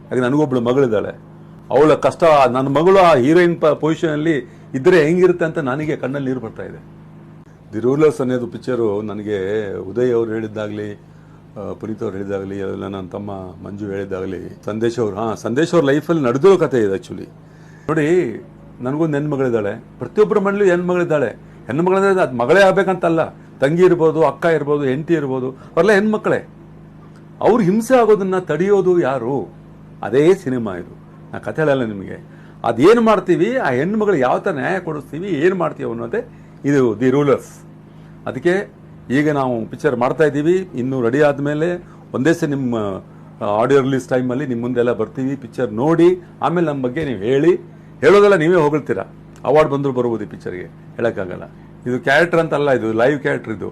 ಯಾಕೆ ನನಗೊಬ್ಳು ಮಗಳಿದ್ದಾಳೆ, ಅವಳ ಕಷ್ಟ, ನನ್ನ ಮಗಳು ಆ ಹೀರೋಯಿನ್ ಪೊಸಿಷನಲ್ಲಿ ಇದ್ದರೆ ಹೆಂಗಿರುತ್ತೆ ಅಂತ ನನಗೆ ಕಣ್ಣಲ್ಲಿ ನೀರು ಬರ್ತಾ ಇದೆ. ದಿ ರೂಲರ್ಸ್ ಅನ್ನೋದು ಪಿಕ್ಚರು ನನಗೆ ಉದಯ್ ಅವ್ರು ಹೇಳಿದ್ದಾಗಲಿ, ಪುನೀತ್ ಅವ್ರು ಹೇಳಿದಾಗಲಿ, ಅದೆಲ್ಲ ನನ್ನ ತಮ್ಮ ಮಂಜು ಹೇಳಿದ್ದಾಗಲಿ, ಸಂದೇಶ್ ಅವ್ರ ಲೈಫಲ್ಲಿ ನಡೆದಿರೋ ಕಥೆ ಇದೆ ಆ್ಯಕ್ಚುಲಿ. ನೋಡಿ, ನನಗೊಂದು ಹೆಣ್ಮಗಳಿದ್ದಾಳೆ, ಪ್ರತಿಯೊಬ್ಬರ ಮನೇಲೂ ಹೆಣ್ಮಗಳಿದ್ದಾಳೆ. ಹೆಣ್ಮಗಳಂದ್ರೆ ಅದು ಮಗಳೇ ಆಗ್ಬೇಕಂತಲ್ಲ, ತಂಗಿ ಇರ್ಬೋದು, ಅಕ್ಕ ಇರ್ಬೋದು, ಹೆಂಡತಿ ಇರ್ಬೋದು, ಅವರೆಲ್ಲ ಹೆಣ್ಮಕ್ಳೇ. ಅವ್ರು ಹಿಂಸೆ ಆಗೋದನ್ನ ತಡೆಯೋದು ಯಾರು? ಅದೇ ಸಿನಿಮಾ ಇದು. ನಾ ಕಥೆ ಹೇಳಲ್ಲ ನಿಮಗೆ. ಅದೇನು ಮಾಡ್ತೀವಿ, ಆ ಹೆಣ್ಮಗಳು ಯಾವ ಥರ ನ್ಯಾಯ ಕೊಡಿಸ್ತೀವಿ, ಏನು ಮಾಡ್ತೀವಿ ಅನ್ನೋದೇ ಇದು ದಿ ರೂಲರ್ಸ್. ಅದಕ್ಕೆ ಈಗ ನಾವು ಪಿಕ್ಚರ್ ಮಾಡ್ತಾ ಇದ್ದೀವಿ. ಇನ್ನೂ ರೆಡಿ ಆದಮೇಲೆ ಒಂದೇ ಸಲ ನಿಮ್ಮ ಆಡಿಯೋ ರಿಲೀಸ್ ಟೈಮಲ್ಲಿ ನಿಮ್ಮ ಮುಂದೆಲ್ಲ ಬರ್ತೀವಿ. ಪಿಕ್ಚರ್ ನೋಡಿ ಆಮೇಲೆ ನಮ್ಮ ಬಗ್ಗೆ ನೀವು ಹೇಳೋದೆಲ್ಲ ನೀವೇ ಹೊಗಳ್ತೀರಾ. ಅವಾರ್ಡ್ ಬಂದರೂ ಬರ್ಬೋದು ಈ ಪಿಕ್ಚರ್ಗೆ, ಹೇಳೋಕ್ಕಾಗಲ್ಲ. ಇದು ಕ್ಯಾರೆಕ್ಟರ್ ಅಂತಲ್ಲ, ಇದು ಲೈವ್ ಕ್ಯಾರೆಕ್ಟರ್. ಇದು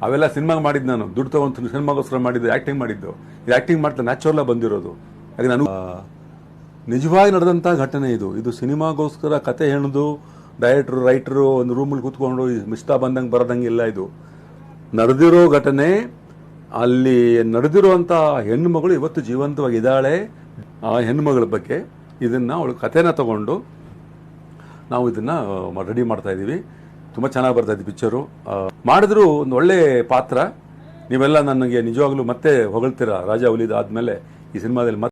ಅವೆಲ್ಲ ಸಿನಿಮಾಗೆ ಮಾಡಿದ್ದು, ನಾನು ದುಡ್ಡು ತೊಗೊಂಡು ಸಿನಿಮಾಗೋಸ್ಕರ ಮಾಡಿದ್ದು, ಆ್ಯಕ್ಟಿಂಗ್ ಮಾಡಿದ್ದು. ಇದು ಆ್ಯಕ್ಟಿಂಗ್ ಮಾಡ್ತಾ ನ್ಯಾಚುರಲಾಗಿ ಬಂದಿರೋದು. ಹಾಗೆ ನಾನು ನಿಜವಾಗಿ ನಡೆದಂಥ ಘಟನೆ ಇದು. ಇದು ಸಿನಿಮಾಗೋಸ್ಕರ ಕತೆ ಹೇಳೋದು, ಡೈರೆಕ್ಟ್ರು ರೈಟರು ಒಂದು ರೂಮಲ್ಲಿ ಕೂತ್ಕೊಂಡು ಇಷ್ಟ ಬಂದಂಗೆ ಬರೋದಂಗಿಲ್ಲ. ಇದು ನಡೆದಿರೋ ಘಟನೆ. ಅಲ್ಲಿ ನಡೆದಿರುವಂಥ ಹೆಣ್ಣು ಮಗಳು ಇವತ್ತು ಜೀವಂತವಾಗಿದ್ದಾಳೆ. ಆ ಹೆಣ್ಣುಮಗಳ ಬಗ್ಗೆ ಇದನ್ನು ಅವಳು ಕಥೆನ ತಗೊಂಡು ನಾವು ಇದನ್ನು ರೆಡಿ ಮಾಡ್ತಾ ಇದ್ದೀವಿ. ತುಂಬ ಚೆನ್ನಾಗಿ ಬರ್ತಾ ಇದ್ವಿ ಪಿಕ್ಚರು. ಮಾಡಿದ್ರು ಒಂದು ಒಳ್ಳೆ ಪಾತ್ರ. ನೀವೆಲ್ಲ ನನಗೆ ನಿಜವಾಗ್ಲೂ ಮತ್ತೆ ಹೊಗಳ್ತೀರಾ ರಾಜ ಹುಲಿದ ಆದಮೇಲೆ ಈ ಸಿನಿಮಾದಲ್ಲಿ.